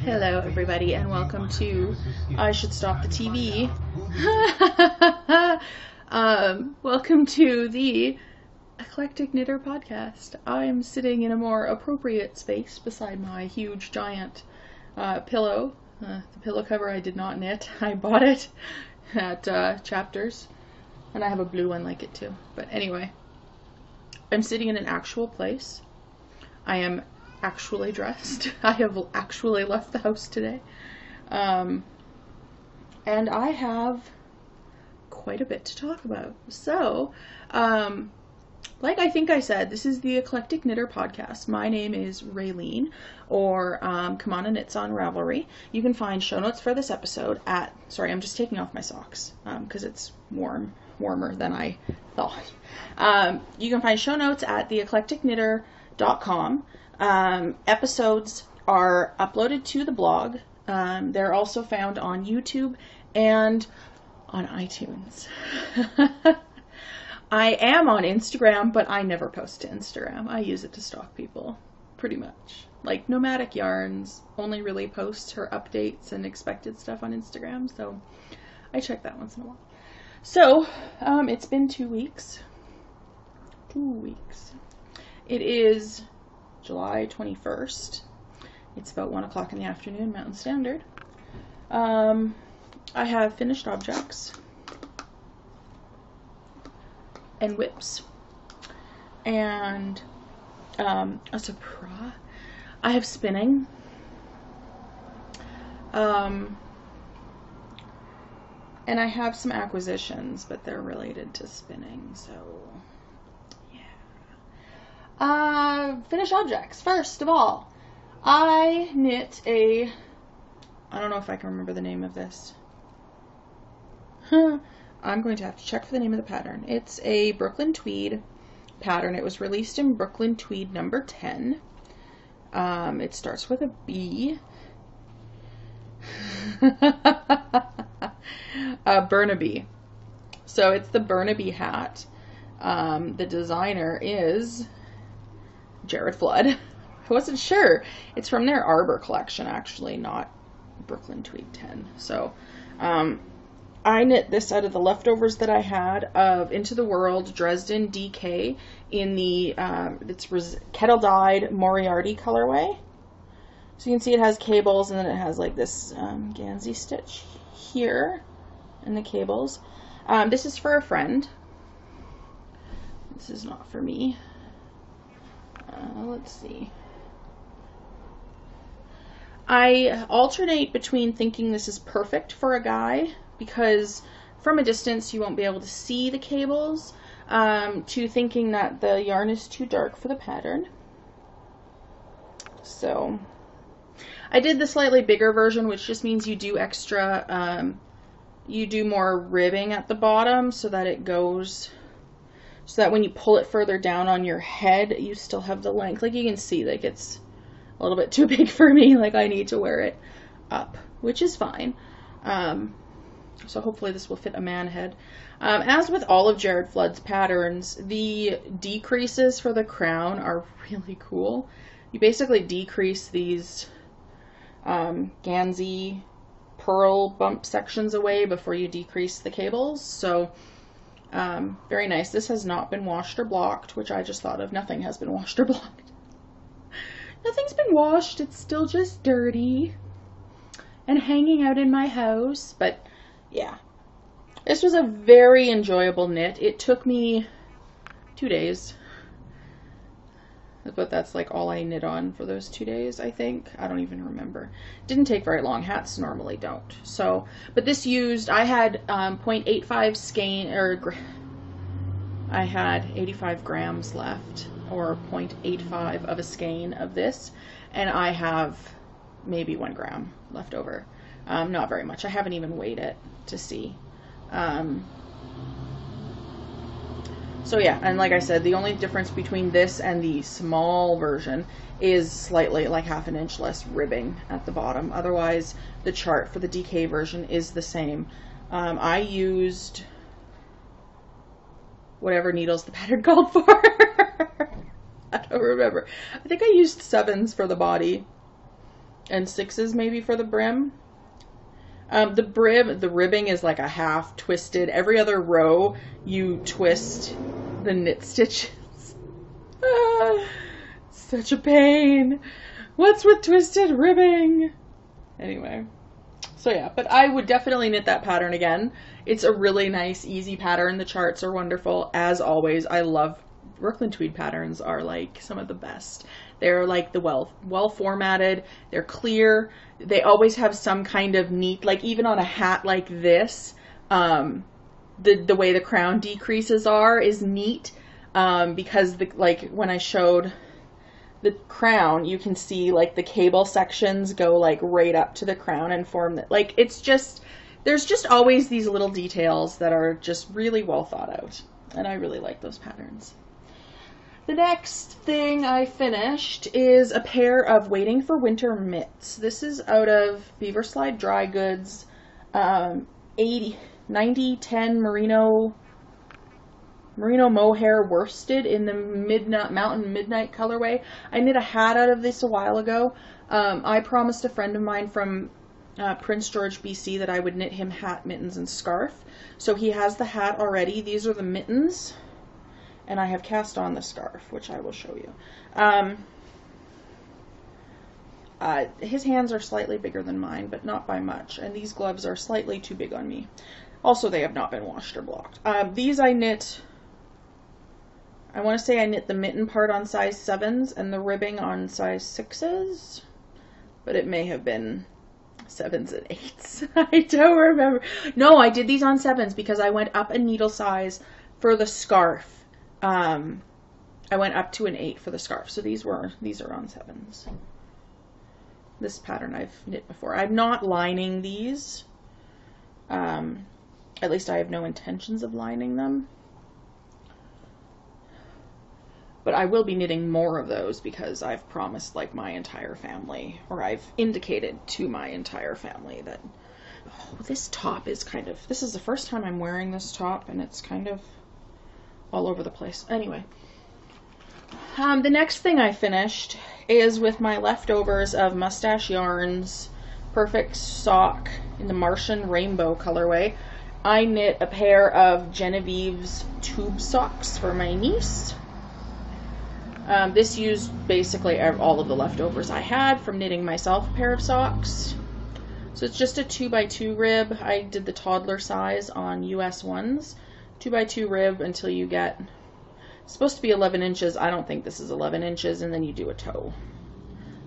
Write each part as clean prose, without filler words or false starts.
Hello everybody and welcome to I Should Stop the TV. Welcome to the Eclectic Knitter podcast. I'm sitting in a more appropriate space beside my huge giant pillow. The pillow cover I did not knit. I bought it at Chapters, and I have a blue one like it too. But anyway, I'm sitting in an actual place. I am actually dressed. I have actually left the house today. And I have quite a bit to talk about. So, like I think I said, this is the Eclectic Knitter podcast. My name is Raylene, or Come On and Knits on Ravelry. You can find show notes for this episode at, sorry, I'm just taking off my socks because it's warmer than I thought. You can find show notes at theeclecticknitter.com. Episodes are uploaded to the blog. They're also found on YouTube and on iTunes. I am on Instagram, but I never post to Instagram. I use it to stalk people, pretty much. Like Nomadic Yarns only really posts her updates and expected stuff on Instagram, so I check that once in a while. So, it's been 2 weeks. 2 weeks. It is July 21st. It's about 1 o'clock in the afternoon, Mountain Standard. I have finished objects and whips and a surprise. I have spinning. And I have some acquisitions, but they're related to spinning, so finish objects. First of all, I knit I don't know if I can remember the name of this. I'm going to have to check for the name of the pattern. It's a Brooklyn Tweed pattern. It was released in Brooklyn Tweed number 10. It starts with a B. Burnaby. So it's the Burnaby hat. The designer is Jared Flood. I wasn't sure. It's from their Arbor collection, actually, not Brooklyn Tweed 10. So, I knit this out of the leftovers that I had of Into the World Dresden DK in the, it's kettle dyed Moriarty colorway. So you can see it has cables, and then it has like this Gansey stitch here in the cables. This is for a friend. This is not for me. Let's see. I alternate between thinking this is perfect for a guy, because from a distance you won't be able to see the cables, to thinking that the yarn is too dark for the pattern. So I did the slightly bigger version, which just means you do extra, you do more ribbing at the bottom so that it goes, so that when you pull it further down on your head, you still have the length. Like you can see, like it's a little bit too big for me. Like I need to wear it up, which is fine. So hopefully this will fit a man head. As with all of Jared Flood's patterns, the decreases for the crown are really cool. You basically decrease these Gansey pearl bump sections away before you decrease the cables. So very nice. This has not been washed or blocked, which I just thought of. Nothing has been washed or blocked. Nothing's been washed. It's still just dirty and hanging out in my house. But yeah, this was a very enjoyable knit. It took me 2 days. But that's like all I knit on for those 2 days, I think. I don't even remember. Didn't take very long. Hats normally don't. So, but this used, I had 0.85 skein, or I had 85 grams left, or 0.85 of a skein of this, and I have maybe 1 gram left over. Not very much. I haven't even weighed it to see. So yeah, and like I said, the only difference between this and the small version is slightly, like ½ an inch less ribbing at the bottom. Otherwise, the chart for the DK version is the same. I used whatever needles the pattern called for. I don't remember. I think I used 7s for the body. and 6s maybe for the brim. The ribbing is like a half twisted. Every other row you twist the knit stitches. Such a pain. What's with twisted ribbing? Anyway. So yeah, but I would definitely knit that pattern again. It's a really nice, easy pattern. The charts are wonderful. As always, I love Brooklyn tweed patterns are like some of the best. They're like the well formatted. They're clear. They always have some kind of neat, like even on a hat like this, the way the crown decreases are is neat, because like when I showed the crown, you can see like the cable sections go like right up to the crown and form that. Like it's just, there's just always these little details that are just really well thought out, and I really like those patterns. The next thing I finished is a pair of Waiting for Winter mitts. This is out of Beaver Slide Dry Goods, 90-10 merino mohair worsted in the mountain midnight colorway. I knit a hat out of this a while ago. I promised a friend of mine from Prince George, BC that I would knit him hat, mittens, and scarf. So he has the hat already. These are the mittens. And I have cast on the scarf, which I will show you. His hands are slightly bigger than mine, but not by much. And these gloves are slightly too big on me. Also, they have not been washed or blocked. These I knit, I want to say I knit the mitten part on size 7s and the ribbing on size 6s. But it may have been 7s and 8s. I don't remember. No, I did these on 7s because I went up a needle size for the scarf. I went up to an 8 for the scarf, so these are on 7s. This pattern I've knit before. I'm not lining these. At least I have no intentions of lining them. But I will be knitting more of those because I've promised like my entire family, or I've indicated to my entire family that, oh, this top is kind of, this is the first time I'm wearing this top and it's kind of all over the place. Anyway, the next thing I finished is with my leftovers of Mustache Yarns Perfect Sock in the Martian Rainbow colorway. I knit a pair of Genevieve's tube socks for my niece. This used basically all of the leftovers I had from knitting myself a pair of socks. So it's just a 2x2 rib. I did the toddler size on US ones. 2x2 rib until you get, it's supposed to be 11 inches. I don't think this is 11 inches, and then you do a toe.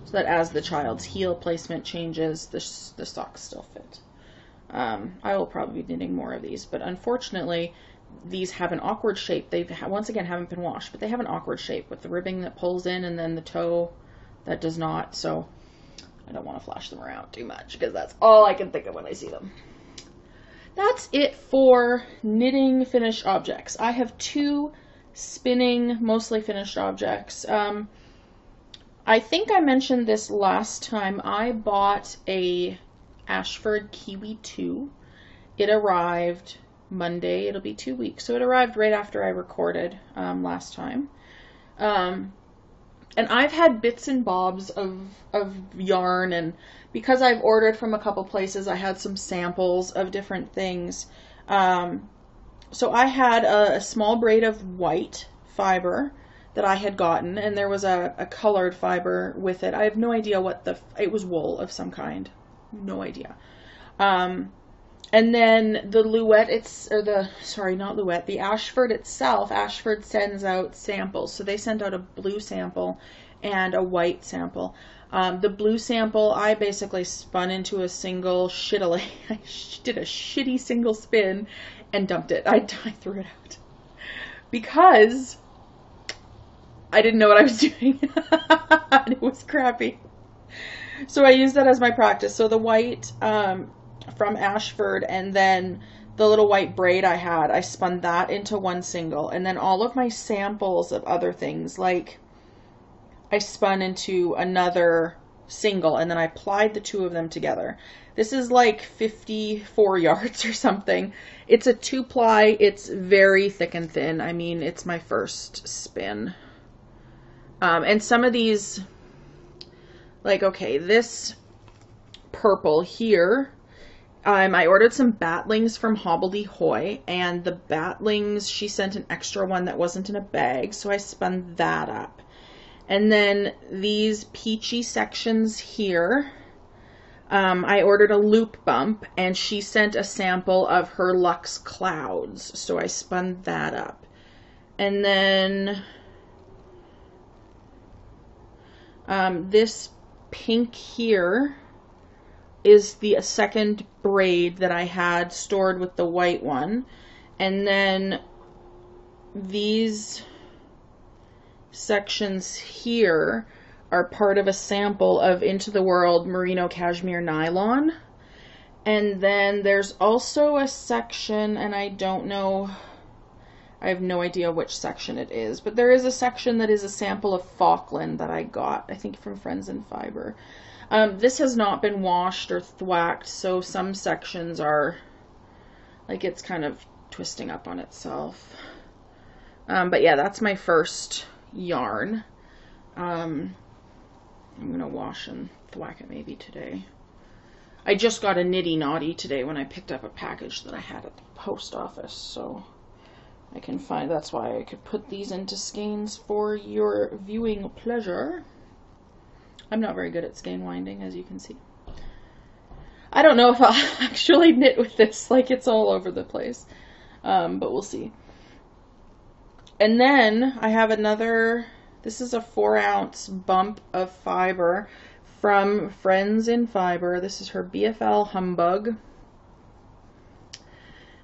So that as the child's heel placement changes, the socks still fit. I will probably be knitting more of these, but unfortunately, these have an awkward shape. They once again haven't been washed, but they have an awkward shape with the ribbing that pulls in and then the toe that does not. So I don't want to flash them around too much because that's all I can think of when I see them. That's it for knitting finished objects. I have 2 spinning, mostly finished objects. I think I mentioned this last time. I bought a Ashford Kiwi 2. It arrived Monday. It'll be 2 weeks. So it arrived right after I recorded last time. And I've had bits and bobs of yarn, and because I've ordered from a couple places, I had some samples of different things. So I had a small braid of white fiber that I had gotten, and there was a colored fiber with it. I have no idea what it was wool of some kind. No idea. And then the Luette, the Ashford itself, Ashford sends out samples. So they sent out a blue sample and a white sample. The blue sample, I basically spun into a single shittily. I did a shitty single spin and dumped it. I threw it out because I didn't know what I was doing. And it was crappy. So I used that as my practice. So the white from Ashford, and then the little white braid I had, I spun that into one single. And then all of my samples of other things, like I spun into another single, and then I plied the 2 of them together. This is like 54 yards or something. It's a 2-ply. It's very thick and thin. I mean, it's my first spin. And some of these, like, okay, this purple here. I ordered some batlings from Hobbledehoy, and the batlings, she sent an extra one that wasn't in a bag, so I spun that up. And then these peachy sections here, I ordered a loop bump, and she sent a sample of her Luxe Clouds, so I spun that up. And then this pink here is the second braid that I had stored with the white one. And then these sections here are part of a sample of Into the World merino cashmere nylon. And then there's also a section, and I don't know, I have no idea which section it is, but there is a section that is a sample of Falkland that I got, I think from Friends in Fiber. This has not been washed or thwacked, so some sections are, like, it's kind of twisting up on itself. But yeah, that's my first yarn. I'm going to wash and thwack it maybe today. I just got a Nitty Naughty today when I picked up a package that I had at the post office, so I can find, that's why I could put these into skeins for your viewing pleasure. I'm not very good at skein winding, as you can see. I don't know if I'll actually knit with this, like it's all over the place, but we'll see. And then I have another, this is a 4-ounce bump of fiber from Friends in Fiber. This is her BFL Humbug.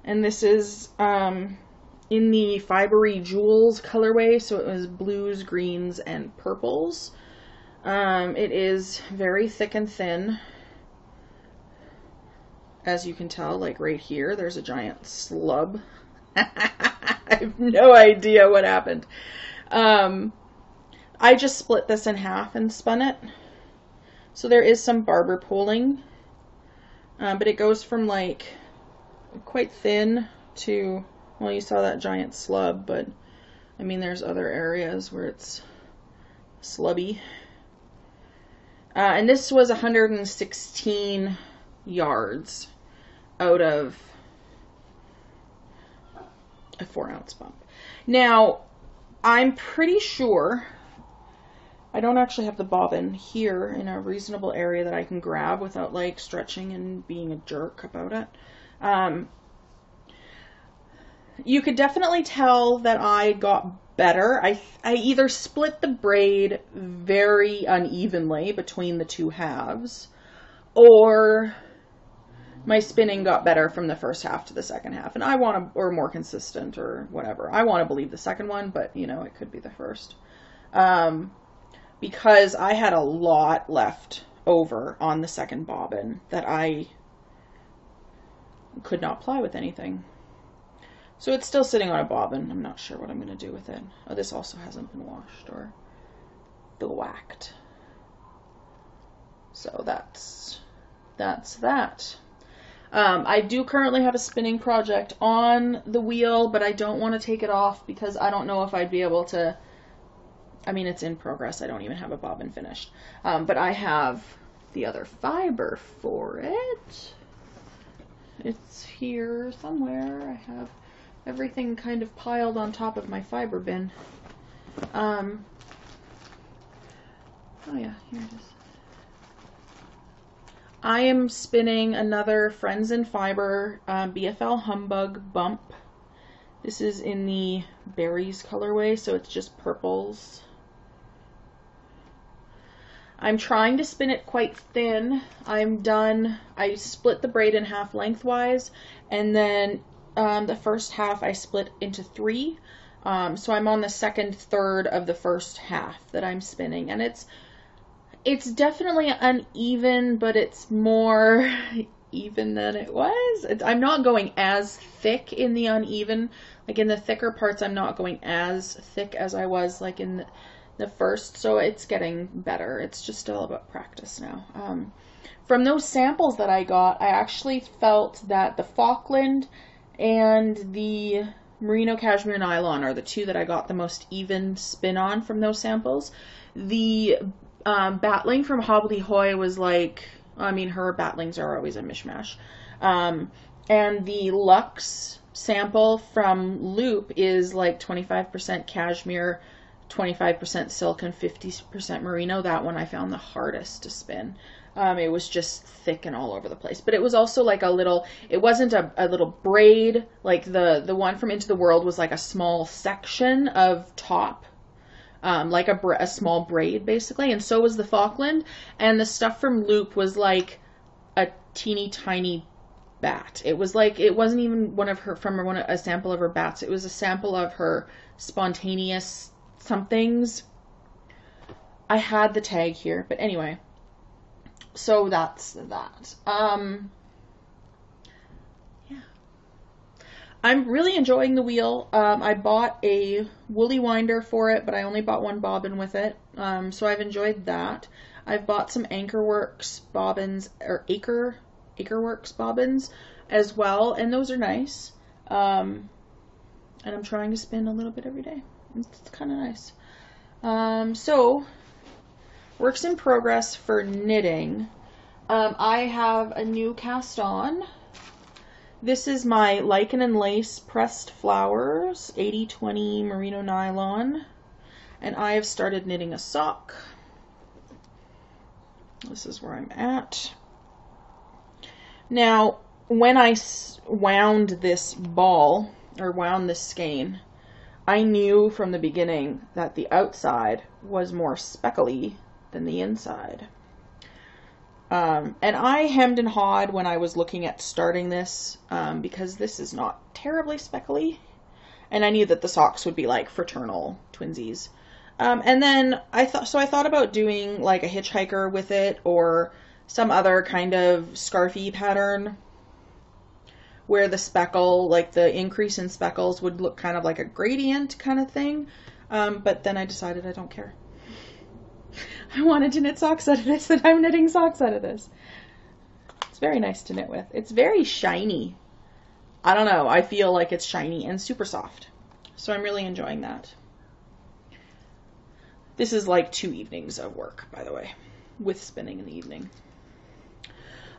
And this is in the Fibery Jewels colorway, so it was blues, greens, and purples. It is very thick and thin. As you can tell, like right here, there's a giant slub. I have no idea what happened. I just split this in half and spun it. So there is some barber pooling, but it goes from like quite thin to, well, you saw that giant slub, but I mean, there's other areas where it's slubby. And this was 116 yards out of a 4-ounce bump. Now, I'm pretty sure, I don't actually have the bobbin here in a reasonable area that I can grab without like stretching and being a jerk about it. You could definitely tell that I got better. I either split the braid very unevenly between the two halves, or my spinning got better from the first half to the second half. And I want to, or more consistent or whatever. I want to believe the second one, but you know, it could be the first. Because I had a lot left over on the second bobbin that I could not ply with anything. So it's still sitting on a bobbin. I'm not sure what I'm going to do with it. Oh, this also hasn't been washed or thwacked. So that's that. I do currently have a spinning project on the wheel, but I don't want to take it off because I don't know if I'd be able to. I mean, it's in progress. I don't even have a bobbin finished. But I have the other fiber for it. It's here somewhere. I have everything kind of piled on top of my fiber bin. Oh yeah, here it is. I am spinning another Friends in Fiber BFL Humbug bump. This is in the berries colorway, so it's just purples. I'm trying to spin it quite thin. I'm done. I split the braid in half lengthwise, and then the first half I split into 3. So I'm on the second third of the first half that I'm spinning, and it's definitely uneven, but it's more even than it was. I'm not going as thick in the uneven, like in the thicker parts I'm not going as thick as I was like in the first, so it's getting better. It's just all about practice now. From those samples that I got, I actually felt that the Falkland and the merino cashmere nylon are the two that I got the most even spin on from those samples. The batling from Hobbledehoy was like I mean, her battlings are always a mishmash. And the Luxe sample from Loop is like 25% cashmere, 25% silk, and 50% merino. That one I found the hardest to spin. It was just thick and all over the place. But it was also like a little, it wasn't a little braid. Like the one from Into the World was like a small section of top. Like a small braid basically. And so was the Falkland. And the stuff from Loop was like a teeny tiny bat. It was like, it wasn't even a sample of her bats. It was a sample of her spontaneous somethings. I had the tag here, but anyway. So that's that. Yeah. I'm really enjoying the wheel. I bought a woolly winder for it, but I only bought one bobbin with it. So I've enjoyed that. I've bought some Anchorworks bobbins, or Acreworks bobbins as well, and those are nice. And I'm trying to spin a little bit every day. It's kind of nice. So works in progress for knitting. I have a new cast on. This is my Lichen and Lace Pressed Flowers 80/20 merino nylon, and I have started knitting a sock. This is where I'm at. Now, when I wound this ball, or wound this skein, I knew from the beginning that the outside was more speckly than the inside. And I hemmed and hawed when I was looking at starting this, because this is not terribly speckly. And I knew that the socks would be like fraternal twinsies. And then I thought about doing like a hitchhiker with it, or some other kind of scarfy pattern where the speckle, like the increase in speckles, would look kind of like a gradient kind of thing. But then I decided I don't care. I wanted to knit socks out of this, and I'm knitting socks out of this. It's very nice to knit with. It's very shiny. I don't know. I feel like it's shiny and super soft. So I'm really enjoying that. This is like 2 evenings of work, by the way, with spinning in the evening.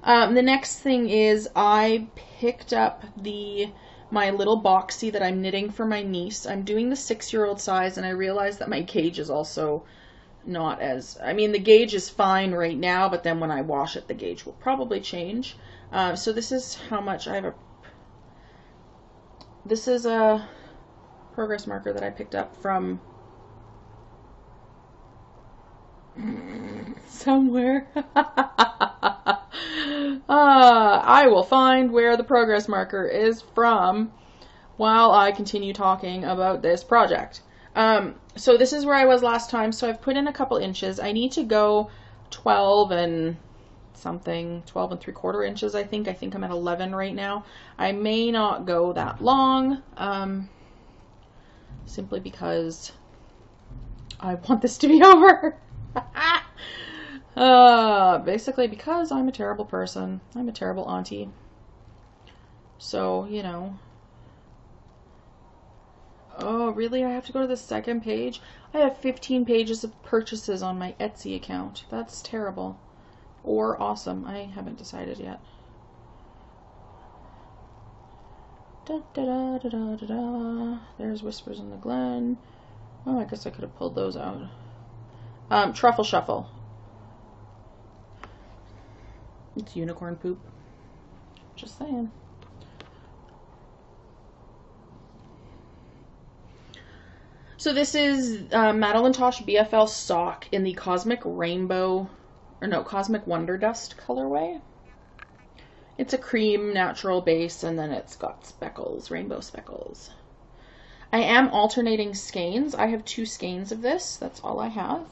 The next thing is I picked up my little boxy that I'm knitting for my niece. I'm doing the 6-year-old size, and I realized that my gauge is also not as, I mean, the gauge is fine right now, but then when I wash it, the gauge will probably change. So this is how much this is a progress marker that I picked up from somewhere. I will find where the progress marker is from while I continue talking about this project. So this is where I was last time. So I've put in a couple inches. I need to go 12 and something, 12 and 3/4 inches, I think. I think I'm at 11 right now. I may not go that long, simply because I want this to be over. Basically because I'm a terrible person. I'm a terrible auntie. So, you know. Oh, really? I have to go to the second page? I have 15 pages of purchases on my Etsy account. That's terrible. Or awesome. I haven't decided yet. Da, da, da, da, da, da, da. There's Whispers in the Glen. Oh, I guess I could have pulled those out. Truffle Shuffle. It's unicorn poop. Just saying. So this is Madeline Tosh BFL sock in the Cosmic Rainbow, or no, Cosmic Wonder Dust colorway. It's a cream natural base, and then it's got speckles, rainbow speckles. I am alternating skeins. I have 2 skeins of this. That's all I have.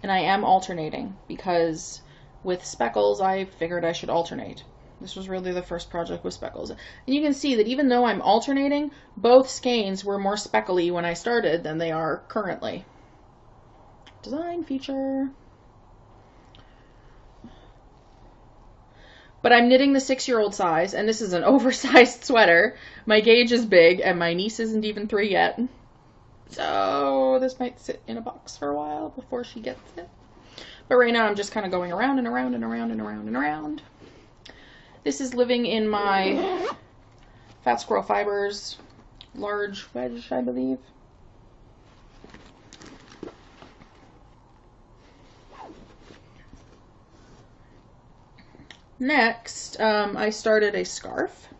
And I am alternating because with speckles, I figured I should alternate. This was really the first project with speckles. And you can see that even though I'm alternating, both skeins were more speckly when I started than they are currently. Design feature. But I'm knitting the 6-year-old size, and this is an oversized sweater. My gauge is big, and my niece isn't even 3 yet. So this might sit in a box for a while before she gets it. But right now I'm just kind of going around and around and around and around and around. This is living in my Fat Squirrel Fibers large wedge, I believe. Next, I started a scarf.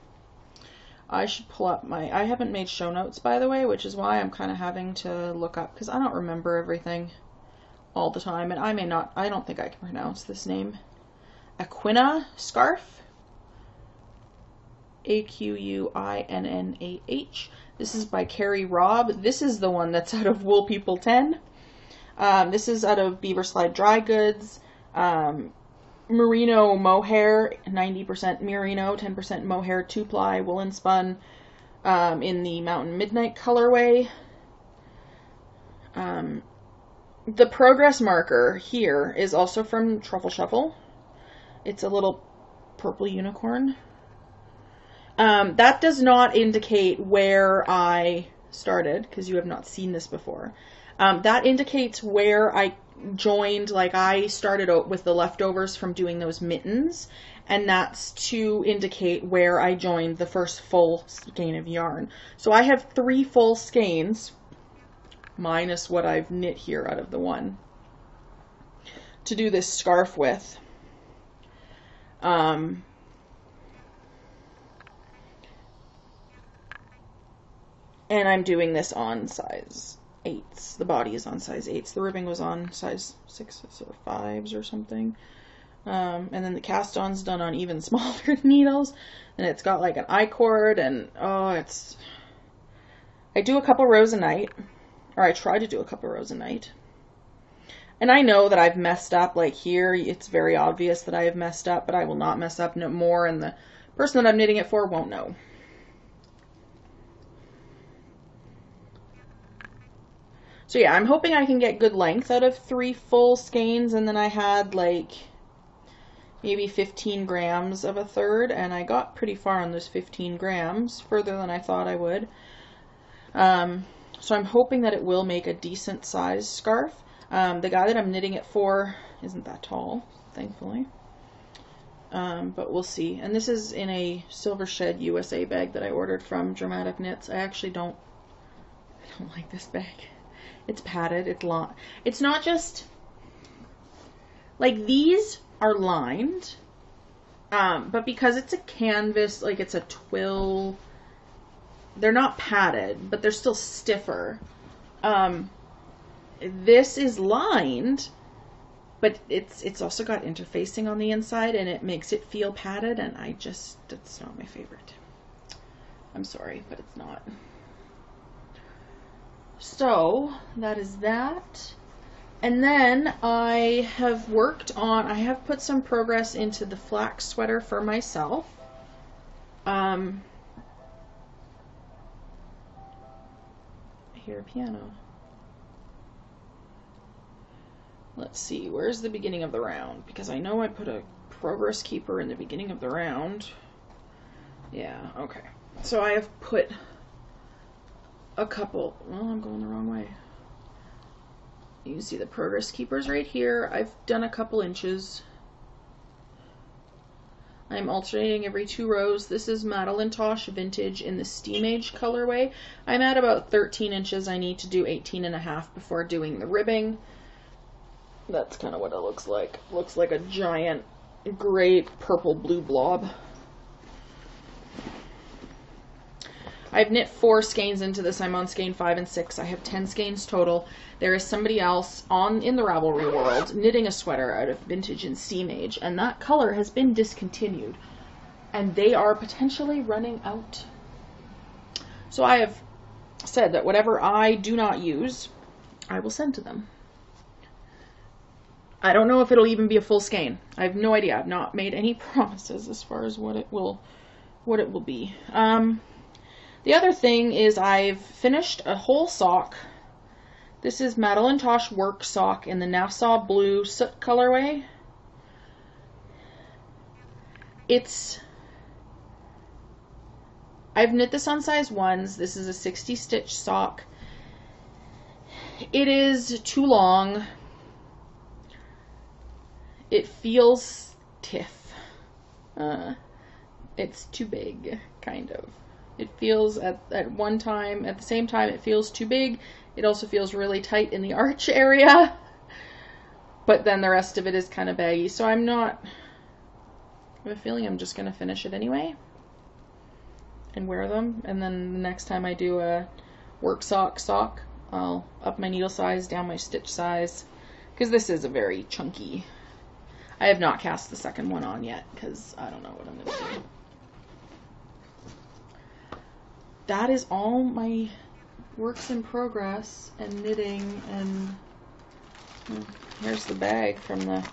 I should pull up I haven't made show notes, by the way, which is why I'm kind of having to look up, because I don't remember everything all the time, and I don't think I can pronounce this name. Aquinnah scarf. Aquinnah. This is by Carrie Robb. This is the one that's out of Wool People 10. This is out of Beaver Slide Dry Goods. Merino mohair, 90% merino, 10% mohair, 2-ply, woolen spun, in the Mountain Midnight colorway. The progress marker here is also from Truffle Shuffle. It's a little purple unicorn. That does not indicate where I started, because you have not seen this before. That indicates where I joined, like I started out with the leftovers from doing those mittens, and that's to indicate where I joined the first full skein of yarn. So I have 3 full skeins, minus what I've knit here out of the one, to do this scarf with. And I'm doing this on size 8s. The body is on size 8s. The ribbing was on size 6s or 5s or something. And then the cast on's done on even smaller needles. And it's got like an I-cord, and I do a couple rows a night. Or I try to do a couple rows a night. And I know that I've messed up, like here, it's very obvious that I have messed up, but I will not mess up no more, and the person that I'm knitting it for won't know. So yeah, I'm hoping I can get good length out of 3 full skeins, and then I had like maybe 15 grams of a third, and I got pretty far on those 15 grams, further than I thought I would. So I'm hoping that it will make a decent size scarf. The guy that I'm knitting it for isn't that tall, thankfully. But we'll see. And this is in a Silver Shed USA bag that I ordered from Dramatic Knits. I actually don't like this bag. It's padded, it's long. It's not just, like, these are lined, but because it's a canvas, like it's a twill, they're not padded, but they're still stiffer. This is lined, but it's also got interfacing on the inside, and it makes it feel padded, and it's not my favorite. I'm sorry, but it's not. So, that is that. And then I have put some progress into the flax sweater for myself. I hear a piano. Let's see, where's the beginning of the round? Because I know I put a progress keeper in the beginning of the round. Yeah, okay. So I have put a couple, well, I'm going the wrong way. You can see the progress keepers right here. I've done a couple inches. I'm alternating every 2 rows. This is Madeline Tosh Vintage in the Steam Age colorway. I'm at about 13 inches. I need to do 18.5 before doing the ribbing. That's kind of what it looks like. Looks like a giant gray purple blue blob. I've knit 4 skeins into this. I'm on skein 5 and 6. I have 10 skeins total. There is somebody else in the Ravelry world knitting a sweater out of Vintage and Steam Age, and that color has been discontinued, and they are potentially running out. So I have said that whatever I do not use, I will send to them. I don't know if it'll even be a full skein. I have no idea. I've not made any promises as far as what it will be. The other thing is I've finished a whole sock. This is Madeline Tosh Work Sock in the Nassau Blue Soot colorway. I've knit this on size 1s. This is a 60 stitch sock. It is too long. it feels stiff. It's too big, kind of. It feels at the same time it feels too big. It also feels really tight in the arch area. But then the rest of it is kind of baggy. So I have a feeling I'm just going to finish it anyway and wear them. And then the next time I do a work sock, I'll up my needle size, down my stitch size. Because this is a very chunky. I have not cast the second one on yet because I don't know what I'm going to do. That is all my works in progress and knitting, and here's the bag from the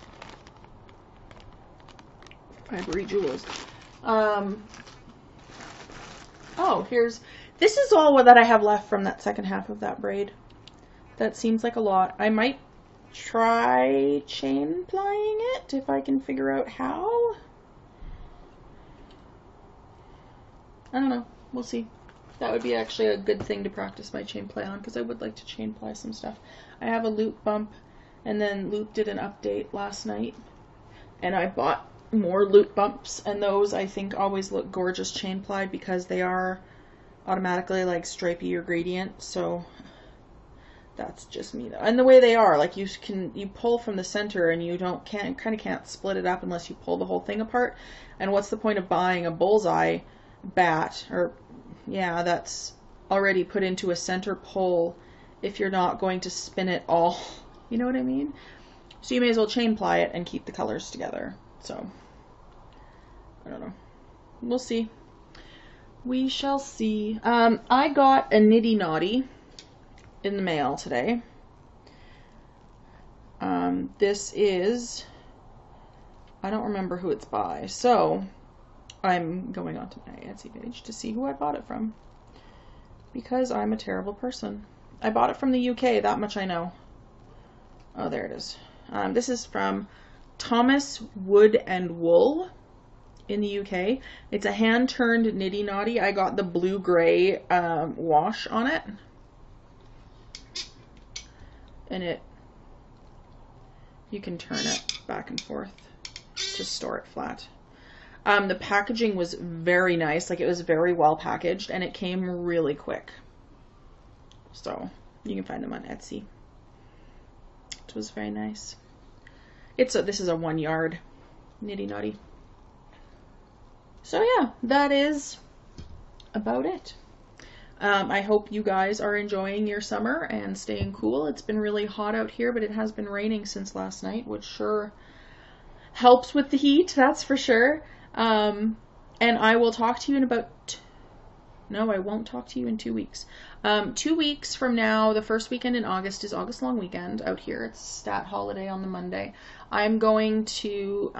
Fibery Jewels. This is all that I have left from that second half of that braid. That seems like a lot. I might try chain plying it if I can figure out how. I don't know. We'll see. That would be actually a good thing to practice my chain ply on, because I would like to chain ply some stuff. I have a loop bump, and then Loop did an update last night, and I bought more loop bumps, and those I think always look gorgeous chain plied because they are automatically like stripey or gradient. So that's just me though. And the way they are, like you pull from the center and you can't split it up unless you pull the whole thing apart. And what's the point of buying a bullseye bat that's already put into a center pull if you're not going to spin it all? You know what I mean? So you may as well chain ply it and keep the colors together. So I don't know. We'll see. We shall see. I got a Nitty Naughty in the mail today. This is, I don't remember who it's by, so I'm going onto my Etsy page to see who I bought it from, because I'm a terrible person. I bought it from the UK, that much I know. Oh, there it is. This is from Thomas Wood and Wool in the UK. It's a hand-turned Nitty Naughty. I got the blue-gray wash on it. And you can turn it back and forth to store it flat. The packaging was very nice. Like, it was very well packaged, and it came really quick. So you can find them on Etsy. It was very nice. This is a 1 yard Nitty Naughty. So yeah, that is about it. I hope you guys are enjoying your summer and staying cool. It's been really hot out here, but it has been raining since last night, which sure helps with the heat, that's for sure. And I will talk to you I won't talk to you in 2 weeks. 2 weeks from now, the first weekend in August is August Long Weekend out here. It's Stat Holiday on the Monday. I'm going to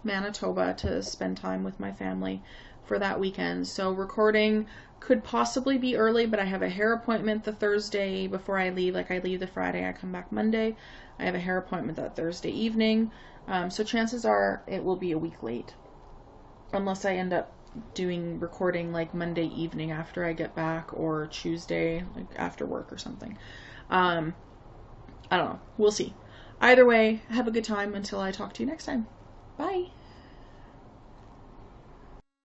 Manitoba to spend time with my family for that weekend. So recording could possibly be early, but I have a hair appointment the Thursday before I leave. Like, I leave the Friday, I come back Monday. I have a hair appointment that Thursday evening. So chances are it will be a week late, unless I end up recording like Monday evening after I get back, or Tuesday like after work or something. I don't know. We'll see. Either way, have a good time until I talk to you next time. Bye.